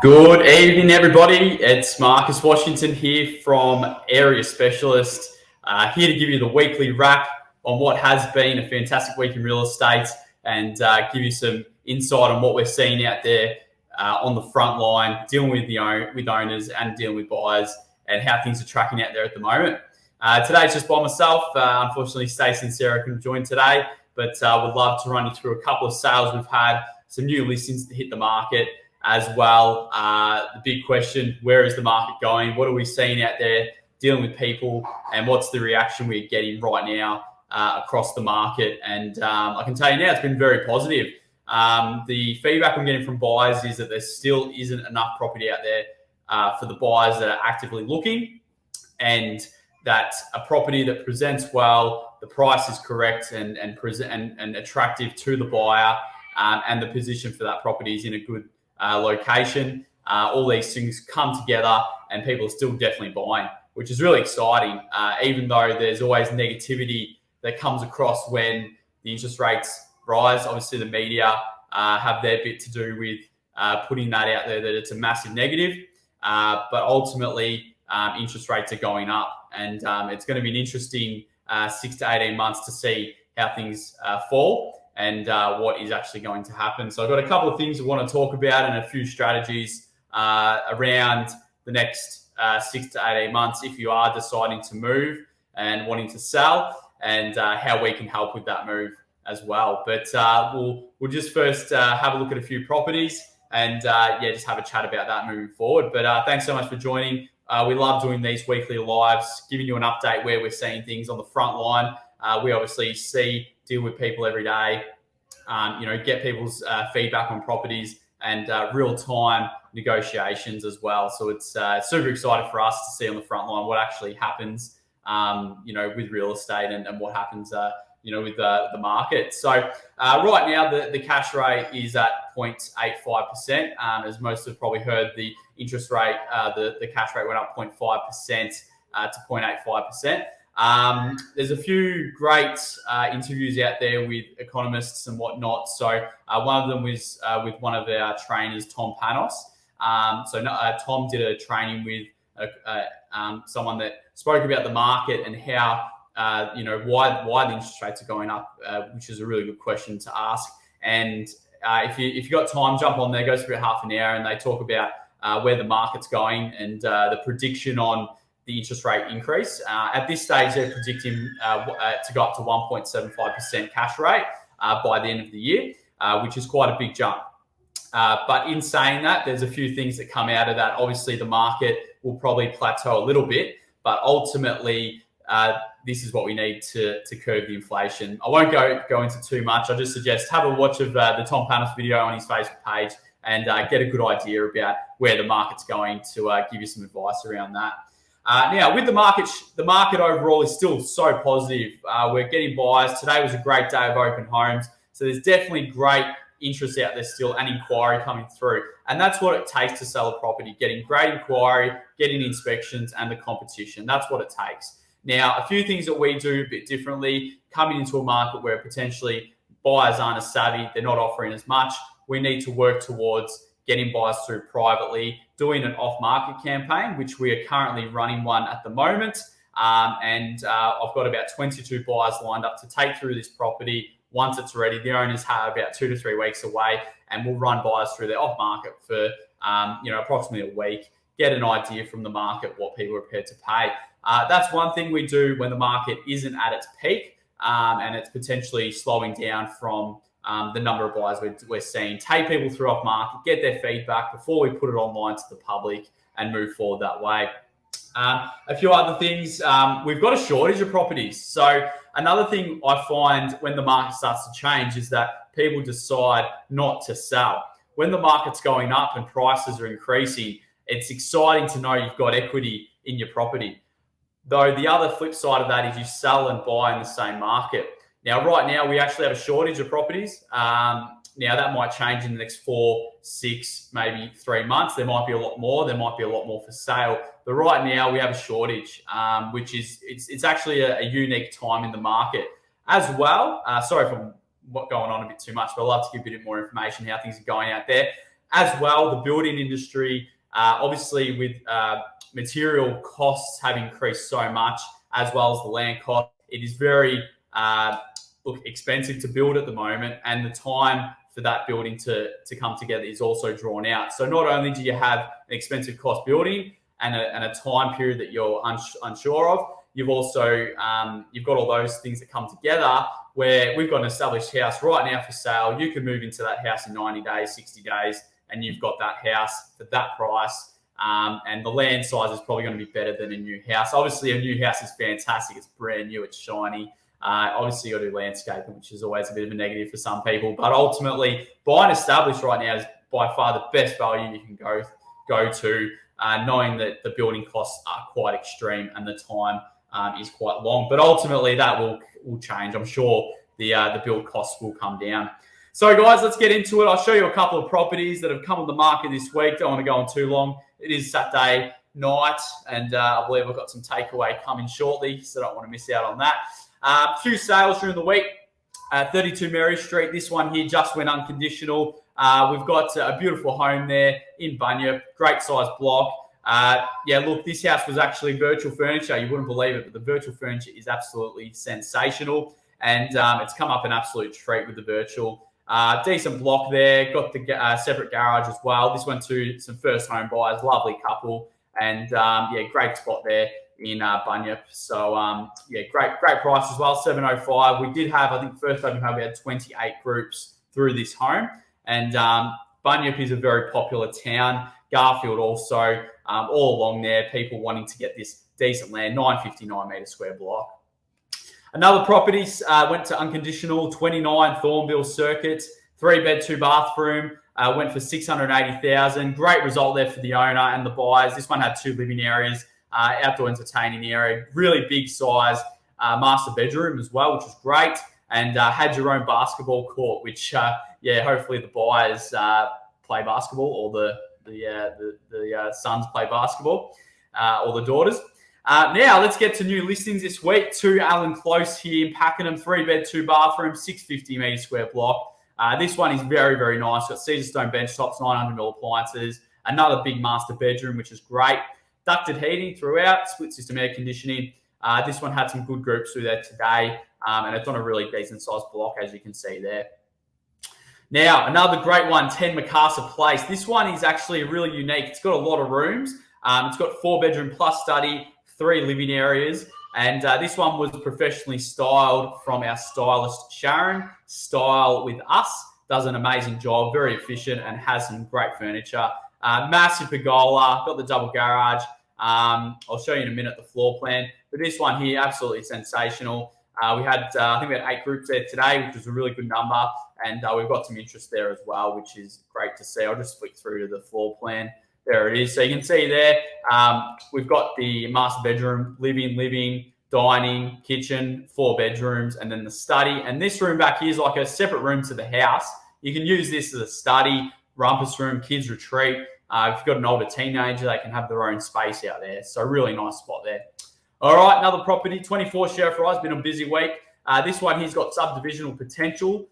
Good evening, everybody. It's Marcus Washington here from Area Specialist, here to give you the weekly wrap on what has been a fantastic week in real estate and give you some insight on what we're seeing out there on the front line, dealing with owners and dealing with buyers and how things are tracking out there at the moment. Today it's just by myself. Unfortunately, Stacey and Sarah couldn't join today, but would love to run you through a couple of sales we've had, some new listings to hit the market, as well. The big question, where is the market going? What are we seeing out there dealing with people, and what's the reaction we're getting right now across the market? And I can tell you now, it's been very positive. The feedback I'm getting from buyers is that there still isn't enough property out there for the buyers that are actively looking, and that a property that presents well, the price is correct and attractive to the buyer, and the position for that property is in a good location. All these things come together and people are still definitely buying, which is really exciting, even though there's always negativity that comes across when the interest rates rise. Obviously the media have their bit to do with putting that out there, that it's a massive negative, but ultimately interest rates are going up, and it's going to be an interesting 6 to 18 months to see how things fall and what is actually going to happen. So I've got a couple of things I want to talk about and a few strategies around the next 6 to 18 months if you are deciding to move and wanting to sell, and how we can help with that move as well. But we'll just first have a look at a few properties and just have a chat about that moving forward. But thanks so much for joining. We love doing these weekly lives, giving you an update where we're seeing things on the front line. We obviously deal with people every day, get people's feedback on properties and real-time negotiations as well. So it's super exciting for us to see on the front line what actually happens, with real estate and what happens, with the market. So right now, the cash rate is at 0.85%. As most have probably heard, the interest rate, the cash rate went up 0.5% to 0.85%. There's a few great interviews out there with economists and whatnot. So one of them was with one of our trainers, Tom Panos. Tom did a training with someone that spoke about the market and how why the interest rates are going up, which is a really good question to ask. And if you got time, jump on there. It goes for about half an hour, and they talk about where the market's going and the prediction on the interest rate increase. At this stage, they're predicting to go up to 1.75% cash rate by the end of the year, which is quite a big jump. But in saying that, there's a few things that come out of that. Obviously, the market will probably plateau a little bit, but ultimately, this is what we need to curb the inflation. I won't go into too much. I just suggest have a watch of the Tom Panos video on his Facebook page and get a good idea about where the market's going to give you some advice around that. Now, with the market overall is still so positive. We're getting buyers. Today was a great day of open homes. So there's definitely great interest out there still and inquiry coming through. And that's what it takes to sell a property, getting great inquiry, getting inspections and the competition. That's what it takes. Now, a few things that we do a bit differently, coming into a market where potentially buyers aren't as savvy, they're not offering as much. We need to work towards getting buyers through privately, doing an off-market campaign, which we are currently running one at the moment. I've got about 22 buyers lined up to take through this property. Once it's ready, the owners have about 2 to 3 weeks away, and we'll run buyers through their off-market for approximately a week, get an idea from the market what people are prepared to pay. That's one thing we do when the market isn't at its peak and it's potentially slowing down from the number of buyers we're seeing. Take people through off market, get their feedback before we put it online to the public and move forward that way. A few other things, we've got a shortage of properties. So another thing I find when the market starts to change is that people decide not to sell. When the market's going up and prices are increasing, it's exciting to know you've got equity in your property. Though the other flip side of that is you sell and buy in the same market. Now, right now, we actually have a shortage of properties. Now, that might change in the next 4, 6, maybe 3 months. There might be a lot more. There might be a lot more for sale. But right now, we have a shortage, which is it's actually a unique time in the market as well. Sorry if I'm going on a bit too much, but I'd love to give a bit more information how things are going out there. as well, the building industry, obviously with material costs have increased so much, as well as the land cost. It is very expensive to build at the moment, and the time for that building to come together is also drawn out. So not only do you have an expensive cost building and a time period that you're unsure of, you've also you've got all those things that come together where we've got an established house right now for sale. You can move into that house in 90 days, 60 days, and you've got that house for that price. And the land size is probably going to be better than a new house. Obviously, a new house is fantastic. It's brand new. It's shiny. Obviously, you got to do landscaping, which is always a bit of a negative for some people. But ultimately, buying established right now is by far the best value you can go to, knowing that the building costs are quite extreme and the time is quite long. But ultimately, that will change. I'm sure the build costs will come down. So, guys, let's get into it. I'll show you a couple of properties that have come on the market this week. Don't want to go on too long. It is Saturday night, and I believe I've got some takeaway coming shortly, so don't want to miss out on that. A few sales during the week. 32 Mary Street. This one here just went unconditional. We've got a beautiful home there in Bunyip. Great size block. Yeah, look, this house was actually virtual furniture. You wouldn't believe it, but the virtual furniture is absolutely sensational, and it's come up an absolute treat with the virtual. Decent block there. Got the separate garage as well. This went to some first home buyers. Lovely couple, and yeah, great spot there in Bunyip. So yeah, great price as well. 705. We did have, I think, first open home we had 28 groups through this home, and Bunyip is a very popular town. Garfield also, all along there, people wanting to get this decent land, 959 metre square block. Another property went to unconditional, 29 Thornville Circuit, 3-bed, 2-bathroom, went for 680,000. Great result there for the owner and the buyers. This one had 2 living areas, outdoor entertaining area, really big size, master bedroom as well, which was great, and had your own basketball court, which yeah, hopefully the buyers play basketball, or the sons play basketball, or the daughters. Now, let's get to new listings this week. 2 Allen Close here in Pakenham, 3-bed, 2-bathroom, 650 metre square block. This one is very, very nice. Got Caesar stone bench tops, 900mm appliances, another big master bedroom, which is great. Ducted heating throughout, split system air conditioning. This one had some good groups through there today, and it's on a really decent sized block, as you can see there. Now, another great one, 10 Macassar Place. This one is actually really unique. It's got a lot of rooms. It's got 4-bedroom plus study, 3 living areas, and this one was professionally styled from our stylist Sharon. Style with Us does an amazing job, very efficient, and has some great furniture. Massive pergola, got the double garage. I'll show you in a minute the floor plan, but this one here, absolutely sensational. We had, I think we had 8 groups there today, which was a really good number, and we've got some interest there as well, which is great to see. I'll just flick through to the floor plan. There it is. So you can see there, we've got the master bedroom, living, dining, kitchen, 4 bedrooms, and then the study. And this room back here is like a separate room to the house. You can use this as a study, rumpus room, kids retreat. If you've got an older teenager, they can have their own space out there. So really nice spot there. All right, another property, 24 Sheriff Rise, been a busy week. This one here's got subdivisional potential.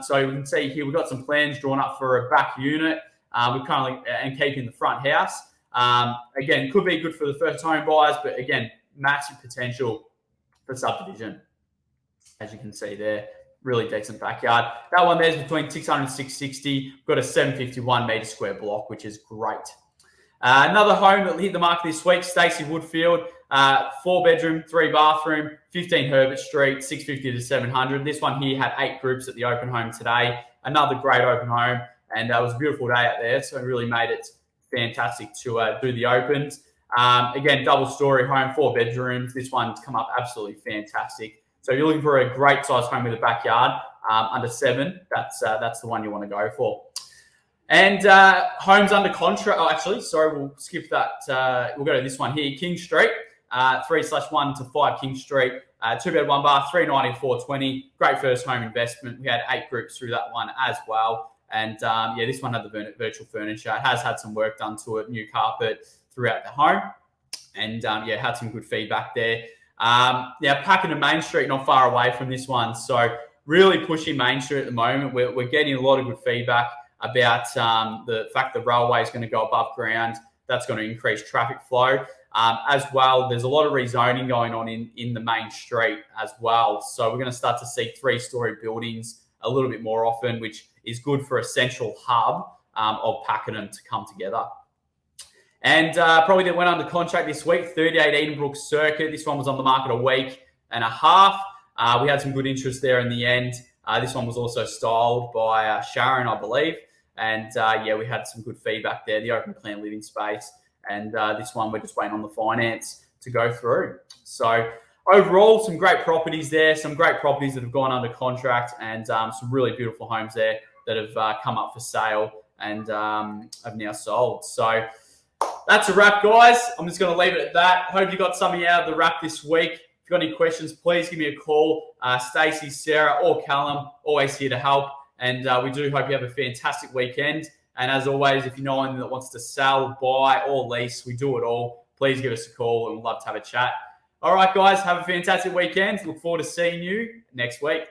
So you can see here, we've got some plans drawn up for a back unit. We're currently and keeping the front house. Again, could be good for the first home buyers, but again, massive potential for subdivision, as you can see there. Really decent backyard. That one there's between 600 and 660. We've got a 751 metre square block, which is great. Another home that hit the market this week, Stacey Woodfield, 4-bedroom, 3-bathroom, 15 Herbert Street, 650 to 700. This one here had 8 groups at the open home today. Another great open home. And it was a beautiful day out there, so it really made it fantastic to do the opens. Again, double-story home, 4 bedrooms. This one's come up absolutely fantastic. So if you're looking for a great-sized home with a backyard, under 7, that's the one you want to go for. And homes under contract. Oh, actually, sorry, we'll skip that. We'll go to this one here, King Street, 3/1 to 5 King Street, 2-bed, 1-bath, 390, 420. Great first home investment. We had 8 groups through that one as well. And yeah, this one had the virtual furniture. It has had some work done to it, new carpet throughout the home. And yeah, had some good feedback there. Yeah, Pakenham Main Street, not far away from this one. So really pushing Main Street at the moment. We're getting a lot of good feedback. about the fact the railway is going to go above ground. That's going to increase traffic flow. As well, there's a lot of rezoning going on in the main street as well. So we're going to start to see 3-story buildings a little bit more often, which is good for a central hub of Pakenham to come together. And probably that went under contract this week, 38 Edenbrook Circuit. This one was on the market a week and a half. We had some good interest there in the end. This one was also styled by Sharon, I believe. And yeah, we had some good feedback there, the open plan living space. And this one, we're just waiting on the finance to go through. So overall, some great properties there, some great properties that have gone under contract, and some really beautiful homes there that have come up for sale and have now sold. So that's a wrap, guys. I'm just going to leave it at that. Hope you got something out of the wrap this week. If you've got any questions, please give me a call. Stacey, Sarah, or Callum, always here to help. And we do hope you have a fantastic weekend. And as always, if you know anyone that wants to sell, buy, or lease, we do it all. Please give us a call and we'd love to have a chat. All right, guys, have a fantastic weekend. Look forward to seeing you next week.